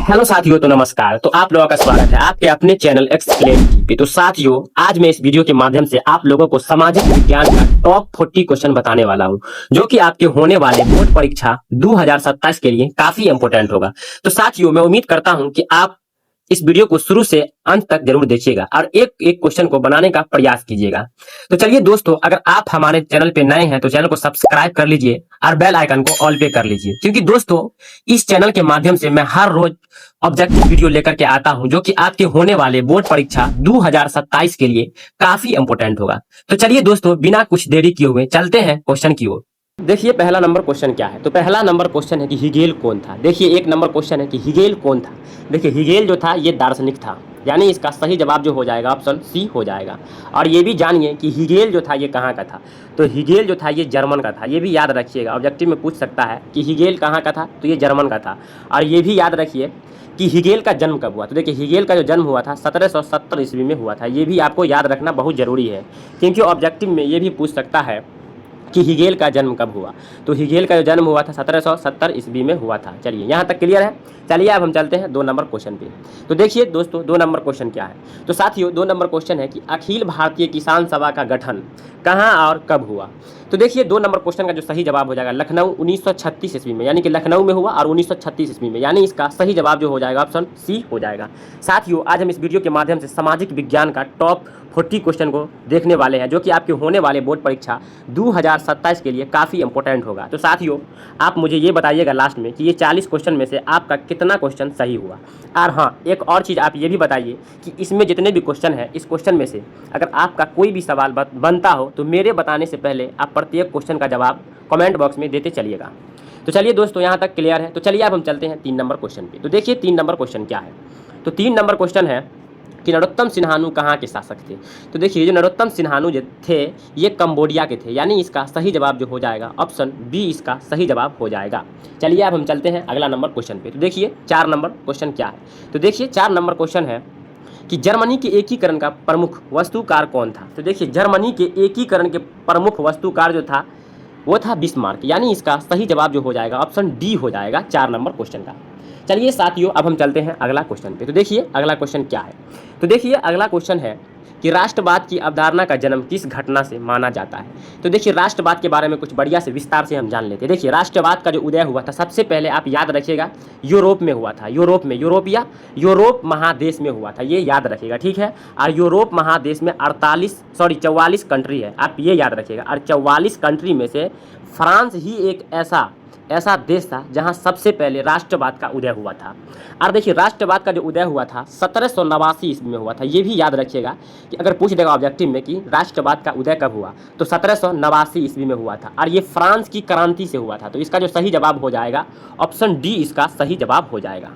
Hello साथियों, तो नमस्कार। तो आप लोगों का स्वागत है आपके अपने चैनल एक्सप्लेन पे। तो साथियों, आज मैं इस वीडियो के माध्यम से आप लोगों को सामाजिक विज्ञान का टॉप 40 क्वेश्चन बताने वाला हूं, जो कि आपके होने वाले बोर्ड परीक्षा 2027 के लिए काफी इंपोर्टेंट होगा। तो साथियों, मैं उम्मीद करता हूं कि आप इस वीडियो को शुरू से अंत तक जरूर देखिएगा और एक एक क्वेश्चन को बनाने का प्रयास कीजिएगा। तो चलिए दोस्तों, अगर आप हमारे चैनल पे नए हैं तो चैनल को सब्सक्राइब कर लीजिए और बेल आइकन को ऑल पे कर लीजिए, क्योंकि दोस्तों इस चैनल के माध्यम से मैं हर रोज ऑब्जेक्टिव वीडियो लेकर के आता हूं, जो कि आपके होने वाले बोर्ड परीक्षा 2027 के लिए काफी इंपोर्टेंट होगा। तो चलिए दोस्तों, बिना कुछ देरी किए हुए चलते हैं क्वेश्चन की ओर। देखिए पहला नंबर क्वेश्चन क्या है। तो पहला नंबर क्वेश्चन है कि हिगेल कौन था। देखिए एक नंबर क्वेश्चन है कि हिगेल कौन था। देखिए हिगेल जो था ये दार्शनिक था, यानी इसका सही जवाब जो हो जाएगा ऑप्शन सी हो जाएगा। और ये भी जानिए कि हिगेल जो था ये कहाँ का था। तो हिगेल जो था ये जर्मन का था, ये भी याद रखिएगा, ऑब्जेक्टिव में पूछ सकता है कि हिगेल कहाँ का था, तो ये जर्मन का था। और ये भी याद रखिए कि हिगेल का जन्म कब हुआ। तो देखिए हिगेल का जो जन्म हुआ था 1770 ईस्वी में हुआ था। ये भी आपको याद रखना बहुत ज़रूरी है, क्योंकि ऑब्जेक्टिव में ये भी पूछ सकता है कि हिगेल का जन्म कब हुआ। तो हिगेल का जो जन्म हुआ था 1770 ईस्वी में हुआ था। चलिए यहाँ तक क्लियर है। चलिए अब हम चलते हैं 2 नंबर क्वेश्चन पे। तो देखिए दोस्तों 2 नंबर क्वेश्चन क्या है। तो साथियों 2 नंबर क्वेश्चन है कि अखिल भारतीय किसान सभा का गठन कहाँ और कब हुआ। तो देखिए 2 नंबर क्वेश्चन का जो सही जवाब हो जाएगा लखनऊ 1936 ईस्वी में, यानी कि लखनऊ में हुआ और 1936 ईस्वी में, यानी इसका सही जवाब जो हो जाएगा ऑप्शन सी हो जाएगा। साथियों आज हम इस वीडियो के माध्यम से सामाजिक विज्ञान का टॉप 40 क्वेश्चन को देखने वाले हैं, जो कि आपके होने वाले बोर्ड परीक्षा 2027 के लिए काफ़ी इंपॉर्टेंट होगा। तो साथियों आप मुझे ये बताइएगा लास्ट में कि ये 40 क्वेश्चन में से आपका कितना क्वेश्चन सही हुआ। और हाँ, एक और चीज़ आप ये भी बताइए कि इसमें जितने भी क्वेश्चन हैं इस क्वेश्चन में से अगर आपका कोई भी सवाल बनता हो तो मेरे बताने से पहले आप प्रत्येक क्वेश्चन का जवाब कमेंट बॉक्स में देते चलिएगा। तो चलिए दोस्तों यहाँ तक क्लियर है। तो चलिए अब हम चलते हैं 3 नंबर क्वेश्चन पे। तो देखिए 3 नंबर क्वेश्चन क्या है। तो 3 नंबर क्वेश्चन है कि नरोत्तम सिन्हानु कहाँ के शासक थे। तो देखिए जो नरोत्तम सिन्हानु जो थे ये कंबोडिया के थे, यानी इसका सही जवाब जो हो जाएगा ऑप्शन बी इसका सही जवाब हो जाएगा। चलिए अब हम चलते हैं अगला नंबर क्वेश्चन पे। तो देखिए 4 नंबर क्वेश्चन क्या है। तो देखिए 4 नंबर क्वेश्चन है कि जर्मनी के एकीकरण का प्रमुख वस्तुकार कौन था। तो देखिए जर्मनी के एकीकरण के प्रमुख वस्तुकार जो था वो था बिस्मार्क, यानी इसका सही जवाब जो हो जाएगा ऑप्शन डी हो जाएगा 4 नंबर क्वेश्चन का। चलिए साथियों अब हम चलते हैं अगला क्वेश्चन पे। तो देखिए अगला क्वेश्चन क्या है। तो देखिए अगला क्वेश्चन है कि राष्ट्रवाद की अवधारणा का जन्म किस घटना से माना जाता है। तो देखिए राष्ट्रवाद के बारे में कुछ बढ़िया से विस्तार से हम जान लेते हैं। देखिए राष्ट्रवाद का जो उदय हुआ था सबसे पहले आप याद रखिएगा यूरोप में हुआ था। यूरोप महादेश में हुआ था, ये याद रखिएगा, ठीक है। और यूरोप महादेश में 44 कंट्री है, आप ये याद रखिएगा। और 44 कंट्री में से फ्रांस ही एक ऐसा देश था जहां सबसे पहले राष्ट्रवाद का उदय हुआ था। और देखिए राष्ट्रवाद का जो उदय हुआ था 1789 ईस्वी में हुआ था। ये भी याद रखिएगा कि अगर पूछ देगा ऑब्जेक्टिव में कि राष्ट्रवाद का उदय कब हुआ तो 1789 ईस्वी में हुआ था, और ये फ्रांस की क्रांति से हुआ था। तो इसका जो सही जवाब हो जाएगा ऑप्शन डी इसका सही जवाब हो जाएगा,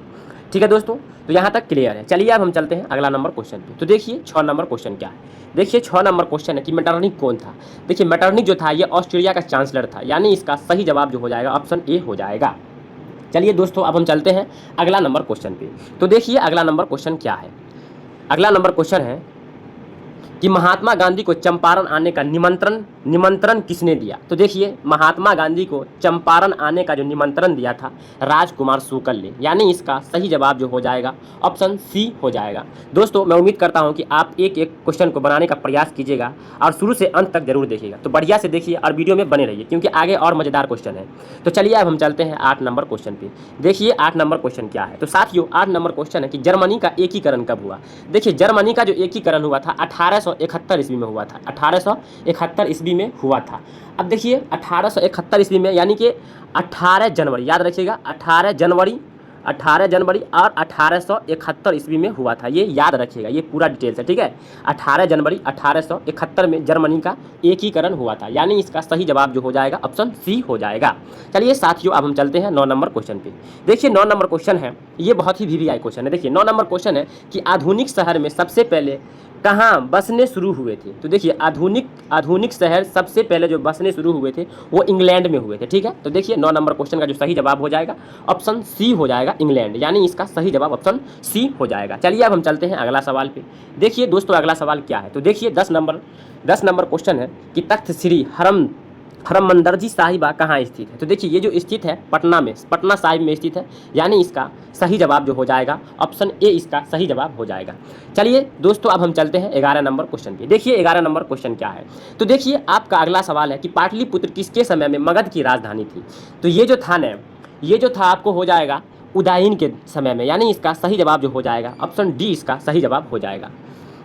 ठीक है दोस्तों। तो यहाँ तक क्लियर है। चलिए अब हम चलते हैं अगला नंबर क्वेश्चन पे। तो देखिए 6 नंबर क्वेश्चन क्या है। देखिए 6 नंबर क्वेश्चन है कि मेटरनिक कौन था। देखिए मेटरनिक जो था ये ऑस्ट्रेलिया का चांसलर था, यानी इसका सही जवाब जो हो जाएगा ऑप्शन ए हो जाएगा। चलिए दोस्तों अब हम चलते हैं अगला नंबर क्वेश्चन पे। तो देखिए अगला नंबर क्वेश्चन क्या है। अगला नंबर क्वेश्चन है कि महात्मा गांधी को चंपारण आने का निमंत्रण किसने दिया। तो देखिए महात्मा गांधी को चंपारण आने का जो निमंत्रण दिया था राजकुमार शुक्ल ने, यानी इसका सही जवाब जो हो जाएगा ऑप्शन सी हो जाएगा। दोस्तों मैं उम्मीद करता हूं कि आप एक एक क्वेश्चन को बनाने का प्रयास कीजिएगा और शुरू से अंत तक जरूर देखिएगा। तो बढ़िया से देखिए और वीडियो में बने रहिए, क्योंकि आगे और मजेदार क्वेश्चन है। तो चलिए अब हम चलते हैं 8 नंबर क्वेश्चन पे। देखिए 8 नंबर क्वेश्चन क्या है। तो साथियों 8 नंबर क्वेश्चन है कि जर्मनी का एकीकरण कब हुआ। देखिए जर्मनी का जो एकीकरण हुआ था 1871 ईस्वी में हुआ था। 1871 ईस्वी में हुआ था। अब देखिए 1871 ईस्वी में, यानी कि 18 जनवरी, याद रखिएगा 18 जनवरी और 1871 ईस्वी में हुआ था, ये याद रखिएगा, ये पूरा डिटेल्स है, ठीक है। 18 जनवरी 1871 में जर्मनी का एकीकरण हुआ था, यानी इसका सही जवाब जो हो जाएगा ऑप्शन सी हो जाएगा। चलिए साथियों अब हम चलते हैं 9 नंबर क्वेश्चन पे। देखिए 9 नंबर क्वेश्चन है, ये बहुत ही वीवीआई क्वेश्चन है। देखिए 9 नंबर क्वेश्चन है कि आधुनिक शहर में सबसे पहले कहाँ बसने शुरू हुए थे। तो देखिए आधुनिक शहर सबसे पहले जो बसने शुरू हुए थे वो इंग्लैंड में हुए थे, ठीक है। तो देखिए 9 नंबर क्वेश्चन का जो सही जवाब हो जाएगा ऑप्शन सी हो जाएगा, इंग्लैंड, यानी इसका सही जवाब ऑप्शन सी हो जाएगा। चलिए अब हम चलते हैं अगला सवाल पे। देखिए दोस्तों अगला सवाल क्या है। तो देखिए 10 नंबर क्वेश्चन है कि तख्त श्री हरमंदरजी साहिबा कहाँ स्थित है? तो देखिए ये जो स्थित है पटना में, पटना साहिब में स्थित है, यानी इसका सही जवाब जो हो जाएगा ऑप्शन ए इसका सही जवाब हो जाएगा। चलिए दोस्तों अब हम चलते हैं 11 नंबर क्वेश्चन पे। देखिए 11 नंबर क्वेश्चन क्या है? तो देखिए आपका अगला सवाल है कि पाटलिपुत्र किसके समय में मगध की राजधानी थी? तो ये जो था ना, ये जो था आपको हो जाएगा उदयन के समय में, यानी इसका सही जवाब जो हो जाएगा ऑप्शन डी इसका सही जवाब हो जाएगा।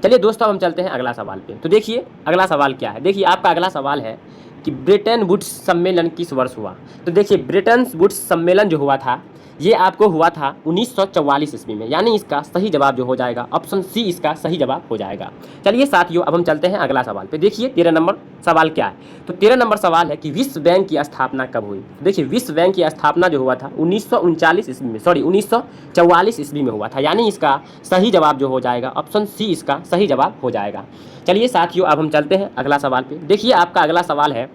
चलिए दोस्तों हम चलते हैं अगला सवाल पे। तो देखिए अगला सवाल क्या है? देखिए आपका अगला सवाल है कि ब्रेटन वुड्स सम्मेलन किस वर्ष हुआ? तो देखिए ब्रेटन वुड्स सम्मेलन जो हुआ था ये आपको हुआ था 1944 ईस्वी में, यानी इसका सही जवाब जो हो जाएगा ऑप्शन सी इसका सही जवाब हो जाएगा। चलिए साथियों अब हम चलते हैं अगला सवाल पे। देखिए 13 नंबर सवाल क्या है? तो 13 नंबर सवाल है कि विश्व बैंक की स्थापना कब हुई? देखिए विश्व बैंक की स्थापना जो हुआ था 1939 ईस्वी में, 1944 ईस्वी में हुआ था, यानी इसका सही जवाब जो हो जाएगा ऑप्शन सी इसका सही जवाब हो जाएगा। चलिए साथियों अब हम चलते हैं अगला सवाल पे। देखिए आपका अगला सवाल है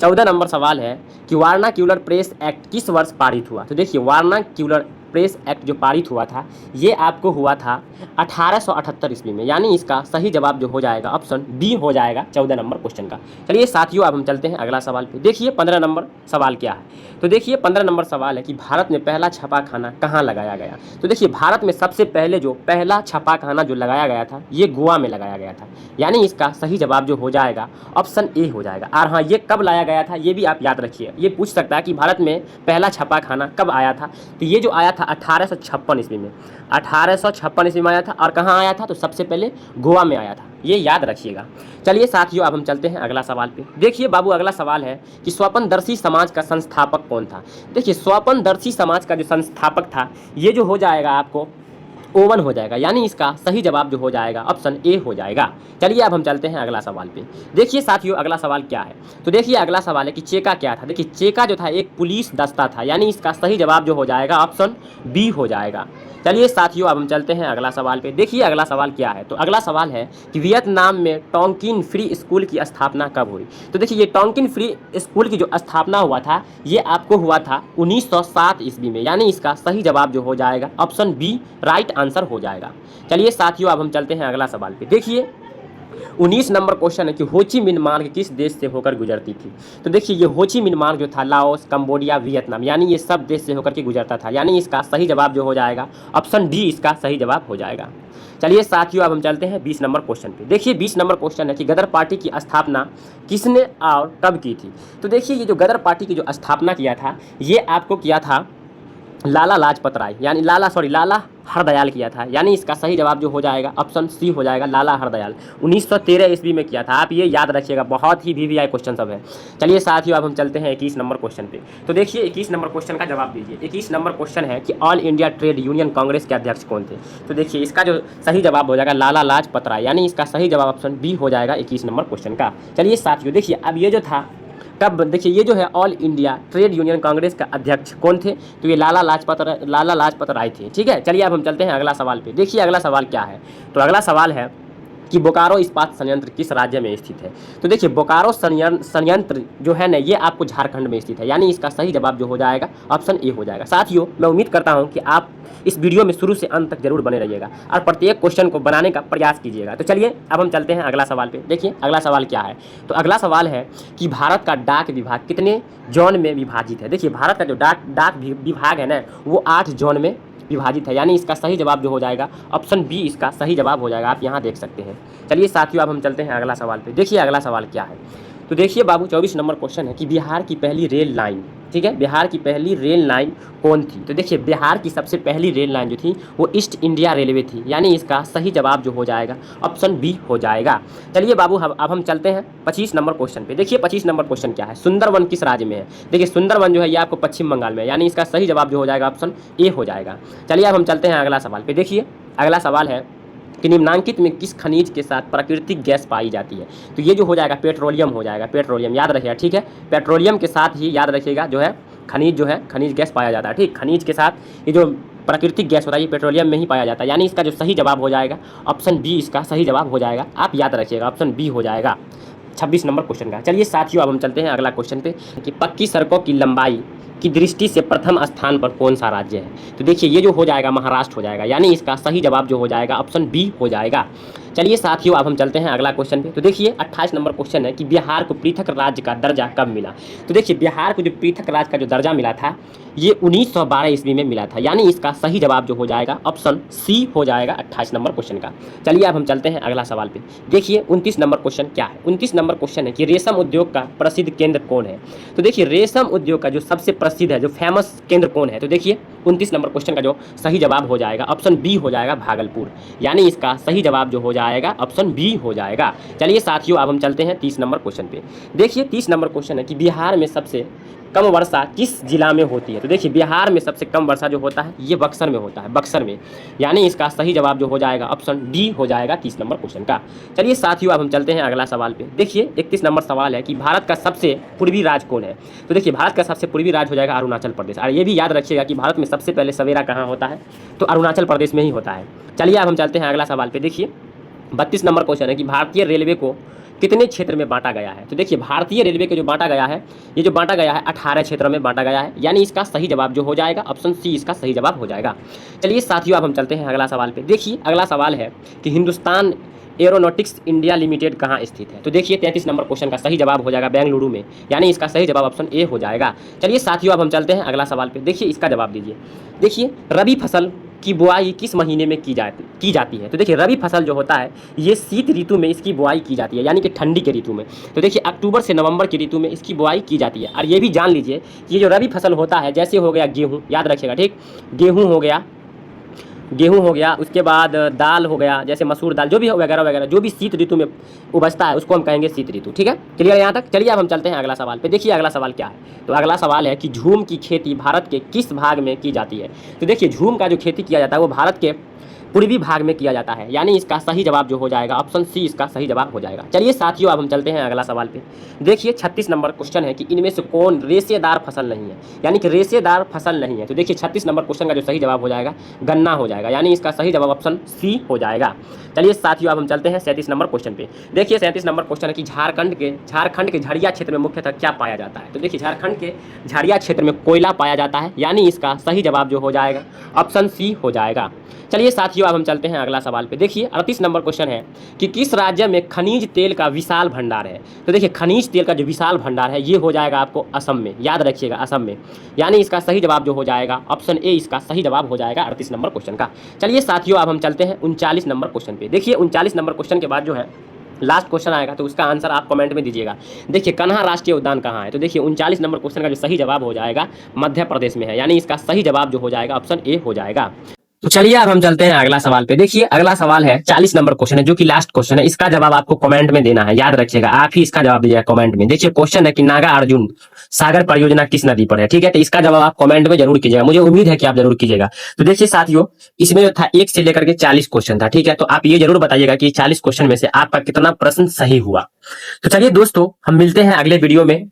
14 नंबर सवाल है कि वर्नाक्यूलर प्रेस एक्ट किस वर्ष पारित हुआ? तो देखिए वर्नाक्यूलर प्रेस एक्ट जो पारित हुआ था ये आपको हुआ था 1878 ईस्वी में, यानी इसका सही जवाब जो हो जाएगा ऑप्शन बी हो जाएगा 14 नंबर क्वेश्चन का। चलिए साथियों अब हम चलते हैं अगला सवाल पे। देखिए 15 नंबर सवाल क्या है? तो देखिए 15 नंबर सवाल है कि भारत में पहला छापाखाना कहाँ लगाया गया? तो देखिए भारत में सबसे पहले जो पहला छापाखाना जो लगाया गया था ये गोवा में लगाया गया था, यानी इसका सही जवाब जो हो जाएगा ऑप्शन ए हो जाएगा। और हाँ ये कब लाया गया था ये भी आप याद रखिए, ये पूछ सकता है कि भारत में पहला छापाखाना कब आया था? तो ये जो आया था 1856 ईस्वी में, 1856 ईस्वी में आया था। और कहाँ आया था? तो सबसे पहले गोवा में आया था, ये याद रखिएगा। चलिए साथियों अब हम चलते हैं अगला सवाल पे। देखिए बाबू अगला सवाल है कि स्वपनदर्शी समाज का संस्थापक कौन था? देखिए स्वपनदर्शी समाज का जो संस्थापक था ये जो हो जाएगा आपको ओवन हो जाएगा, यानी इसका सही जवाब जो हो जाएगा ऑप्शन ए हो जाएगा। चलिए अब हम चलते हैं अगला सवाल पे। देखिए साथियों अगला सवाल क्या है? तो देखिए अगला सवाल है कि चेका क्या था? देखिए चेका जो था एक पुलिस दस्ता था, यानी इसका सही जवाब जो हो जाएगा ऑप्शन बी हो जाएगा। चलिए साथियों अब हम चलते हैं अगला सवाल पे। देखिए अगला सवाल क्या है? तो अगला सवाल है कि वियतनाम में टोंकिन फ्री स्कूल की स्थापना कब हुई? तो देखिए ये टोंकिन फ्री स्कूल की जो स्थापना हुआ था ये आपको हुआ था 1907 ईस्वी में, यानी इसका सही जवाब जो हो जाएगा ऑप्शन बी राइट आंसर हो जाएगा। चलिए साथियों अब हम चलते हैं अगला सवाल पे। देखिए 19 नंबर क्वेश्चन है कि होची मिन मार्ग किस देश से होकर गुजरती थी? तो देखिए ये होची मिन मार्ग जो था लाओस, कंबोडिया, वियतनाम, यानी ये सब देश से होकर के गुजरता था, यानी इसका सही जवाब जो हो जाएगा ऑप्शन डी इसका सही जवाब हो जाएगा। चलिए साथियों अब हम चलते हैं 20 नंबर क्वेश्चन पे। देखिए 20 नंबर क्वेश्चन है कि गदर पार्टी की स्थापना किसने और कब की थी? तो देखिए ये जो गदर पार्टी की जो स्थापना किया था ये आपको किया था लाला लाजपत राय, यानी लाला हरदयाल किया था, यानी इसका सही जवाब जो हो जाएगा ऑप्शन सी हो जाएगा लाला हरदयाल। 1913 ईस्वी में किया था, आप ये याद रखिएगा, बहुत ही वीवीआई क्वेश्चन सब है। चलिए साथियों अब हम चलते हैं 21 नंबर क्वेश्चन पे। तो देखिए 21 नंबर क्वेश्चन का जवाब दीजिए। 21 नंबर क्वेश्चन है कि all India trade union Congress के अध्यक्ष कौन थे? तो देखिए इसका जो सही जवाब हो जाएगा लाला लाजपत राय, यानी इसका सही जवाब ऑप्शन बी हो जाएगा 21 नंबर क्वेश्चन का। चलिए साथियों देखिए अब ये जो था कब, देखिए ये जो है all India trade union Congress का अध्यक्ष कौन थे? तो ये लाला लाजपत राय थे। ठीक है चलिए अब हम चलते हैं अगला सवाल पे। देखिए अगला सवाल क्या है? तो अगला सवाल है कि बोकारो इस्पात संयंत्र किस राज्य में स्थित है? तो देखिए बोकारो संयंत्र जो है ना ये आपको झारखंड में स्थित है, यानी इसका सही जवाब जो हो जाएगा ऑप्शन ए हो जाएगा। साथियों मैं उम्मीद करता हूं कि आप इस वीडियो में शुरू से अंत तक जरूर बने रहिएगा और प्रत्येक क्वेश्चन को बनाने का प्रयास कीजिएगा। तो चलिए अब हम चलते हैं अगला सवाल पे। देखिए अगला सवाल क्या है? तो अगला सवाल है कि भारत का डाक विभाग कितने जोन में विभाजित है? देखिए भारत का जो डाक विभाग है ना वो 8 जोन में विभाजित है, यानी इसका सही जवाब जो हो जाएगा ऑप्शन बी इसका सही जवाब हो जाएगा, आप यहाँ देख सकते हैं। चलिए साथियों अब हम चलते हैं अगला सवाल पे। देखिए अगला सवाल क्या है? तो देखिए बाबू 24 नंबर क्वेश्चन है कि बिहार की पहली रेल लाइन, ठीक है, बिहार की पहली रेल लाइन कौन थी? तो देखिए बिहार की सबसे पहली रेल लाइन जो थी वो ईस्ट इंडिया रेलवे थी, यानी इसका सही जवाब जो हो जाएगा ऑप्शन बी हो जाएगा। चलिए बाबू अब हम चलते हैं 25 नंबर क्वेश्चन पे। देखिए 25 नंबर क्वेश्चन क्या है? सुंदरवन किस राज्य में है? देखिए सुंदरवन जो है ये आपको पश्चिम बंगाल में है, यानी इसका सही जवाब जो हो जाएगा ऑप्शन ए हो जाएगा। चलिए अब हम चलते हैं अगला सवाल पे। देखिए अगला सवाल है कि निम्नांकित में किस खनिज के साथ प्राकृतिक गैस पाई जाती है? तो ये जो हो जाएगा पेट्रोलियम हो जाएगा, पेट्रोलियम याद रखिएगा। ठीक है पेट्रोलियम के साथ ही याद रखिएगा जो है खनिज गैस पाया जाता है। ठीक खनिज के साथ ये जो प्राकृतिक गैस होता है ये पेट्रोलियम में ही पाया जाता है, यानी इसका जो सही जवाब हो जाएगा ऑप्शन बी इसका सही जवाब हो जाएगा, आप याद रखिएगा ऑप्शन बी हो जाएगा 26 नंबर क्वेश्चन का। चलिए साथियों अब हम चलते हैं अगला क्वेश्चन पे कि पक्की सड़कों की लंबाई की दृष्टि से प्रथम स्थान पर कौन सा राज्य है? तो देखिए ये जो हो जाएगा महाराष्ट्र हो जाएगा, यानी इसका सही जवाब जो हो जाएगा ऑप्शन बी हो जाएगा। चलिए साथियों, अब हम चलते हैं अगला क्वेश्चन पे। तो देखिए 28 नंबर क्वेश्चन है कि बिहार को पृथक राज्य का दर्जा कब मिला। तो देखिए बिहार को जो पृथक राज्य का जो दर्जा मिला था ये 1912 ईस्वी में मिला था, यानी इसका सही जवाब जो हो जाएगा ऑप्शन सी हो जाएगा 28 नंबर क्वेश्चन का। चलिए अब हम चलते हैं अगला सवाल पे। देखिए 29 नंबर क्वेश्चन क्या है। 29 नंबर क्वेश्चन है कि रेशम उद्योग का प्रसिद्ध केंद्र कौन है। तो देखिए रेशम उद्योग का जो सबसे प्रसिद्ध है, जो फेमस केंद्र कौन है। तो देखिए 29 नंबर क्वेश्चन का जो सही जवाब हो जाएगा ऑप्शन बी हो जाएगा भागलपुर, यानी इसका सही जवाब जो हो जाएगा ऑप्शन बी हो जाएगा। चलिए साथियों, अब हम चलते हैं 30 नंबर क्वेश्चन पे। देखिए 30 नंबर क्वेश्चन है कि बिहार में सबसे कम वर्षा किस जिला में होती है। तो देखिए बिहार में सबसे कम वर्षा जो होता है ये बक्सर में होता है, बक्सर में, यानी इसका सही जवाब जो हो जाएगा ऑप्शन डी हो जाएगा 30 नंबर क्वेश्चन का। चलिए साथियों, अब हम चलते हैं अगला सवाल पे। देखिए 31 नंबर सवाल है कि भारत का सबसे पूर्वी राज्य कौन है। तो देखिए भारत का सबसे पूर्वी राज्य हो जाएगा अरुणाचल प्रदेश। और ये भी याद रखिएगा कि भारत में सबसे पहले सवेरा कहाँ होता है, तो अरुणाचल प्रदेश में ही होता है। चलिए अब हम चलते हैं अगला सवाल पे। देखिए 32 नंबर क्वेश्चन है कि भारतीय रेलवे को कितने क्षेत्र में बांटा गया है। तो देखिए भारतीय रेलवे को जो बांटा गया है, ये जो बांटा गया है 18 क्षेत्रों में बांटा गया है, यानी इसका सही जवाब जो हो जाएगा ऑप्शन सी इसका सही जवाब हो जाएगा। चलिए साथियों, अब हम चलते हैं अगला सवाल पे। देखिए अगला सवाल है कि हिंदुस्तान एरोनॉटिक्स इंडिया लिमिटेड कहाँ स्थित है। तो देखिए 33 नंबर क्वेश्चन का सही जवाब हो जाएगा बेंगलुरु में, यानी इसका सही जवाब ऑप्शन ए हो जाएगा। चलिए साथियों, अब हम चलते हैं अगला सवाल पे। देखिए इसका जवाब दीजिए। देखिए रबी फसल की बुआई किस महीने में की जाती है। तो देखिए रबी फसल जो होता है ये शीत ऋतु में इसकी बुआई की जाती है, यानी कि ठंडी के ऋतु में। तो देखिए अक्टूबर से नवंबर की ऋतु में इसकी बुआई की जाती है। और ये भी जान लीजिए कि ये जो रबी फसल होता है, जैसे हो गया गेहूँ, याद रखिएगा ठीक, गेहूँ हो गया, उसके बाद दाल हो गया, जैसे मसूर दाल, जो भी वगैरह वगैरह, जो भी शीत ऋतु में उपजता है उसको हम कहेंगे शीत ऋतु। ठीक है, क्लियर यहाँ तक। चलिए अब हम चलते हैं अगला सवाल पे। देखिए अगला सवाल क्या है। तो अगला सवाल है कि झूम की खेती भारत के किस भाग में की जाती है। तो देखिए झूम का जो खेती किया जाता है वो भारत के पूर्वी भाग में किया जाता है, यानी इसका सही जवाब जो हो जाएगा ऑप्शन सी इसका सही जवाब हो जाएगा। चलिए साथियों, अब हम चलते हैं अगला सवाल पे। देखिए 36 नंबर क्वेश्चन है कि इनमें से कौन रेशेदार फसल नहीं है, यानी कि रेशेदार फसल नहीं है। तो देखिए 36 नंबर क्वेश्चन का जो सही जवाब हो जाएगा गन्ना हो जाएगा, यानी इसका सही जवाब ऑप्शन सी हो जाएगा। चलिए साथियों, अब हम चलते हैं 37 नंबर क्वेश्चन पे। देखिए 37 नंबर क्वेश्चन है कि झारखंड के झरिया क्षेत्र में मुख्यतः क्या पाया जाता है। तो देखिए झारखंड के झरिया क्षेत्र में कोयला पाया जाता है, यानी इसका सही जवाब जो हो जाएगा ऑप्शन सी हो जाएगा। चलिए साथियों, अब हम चलते हैं अगला सवाल पे। देखिए 38 नंबर क्वेश्चन है कि किस राज्य में खनिज तेल का विशाल भंडार है। तो देखिए खनिज तेल का जो विशाल भंडार है ये हो जाएगा आपको असम में, याद रखिएगा असम में, यानी इसका सही जवाब जो हो जाएगा ऑप्शन ए इसका सही जवाब हो जाएगा 38 नंबर क्वेश्चन का। चलिए साथियों, अब हम चलते हैं 39 नंबर क्वेश्चन पे। देखिए 39 नंबर क्वेश्चन के बाद जो है लास्ट क्वेश्चन आएगा, तो उसका आंसर आप कमेंट में दीजिएगा। देखिए कन्हा राष्ट्रीय उद्यान कहाँ है। तो देखिए 39 नंबर क्वेश्चन का जो सही जवाब हो जाएगा मध्य प्रदेश में है, यानी इसका सही जवाब जो हो जाएगा ऑप्शन ए हो जाएगा। तो चलिए अब हम चलते हैं अगला सवाल पे। देखिए अगला सवाल है 40 नंबर क्वेश्चन है, जो कि लास्ट क्वेश्चन है। इसका जवाब आपको कमेंट में देना है, याद रखिएगा, आप ही इसका जवाब दीजिएगा कमेंट में। देखिए क्वेश्चन है कि नागा अर्जुन सागर परियोजना किस नदी पर है। ठीक है, तो इसका जवाब आप कमेंट में जरूर कीजिएगा, मुझे उम्मीद है कि आप जरूर कीजिएगा। तो देखिए साथियों, इसमें जो था 1 से लेकर के 40 क्वेश्चन था। ठीक है, तो आप ये जरूर बताइएगा कि 40 क्वेश्चन में से आपका कितना प्रश्न सही हुआ। तो चलिए दोस्तों, हम मिलते हैं अगले वीडियो में।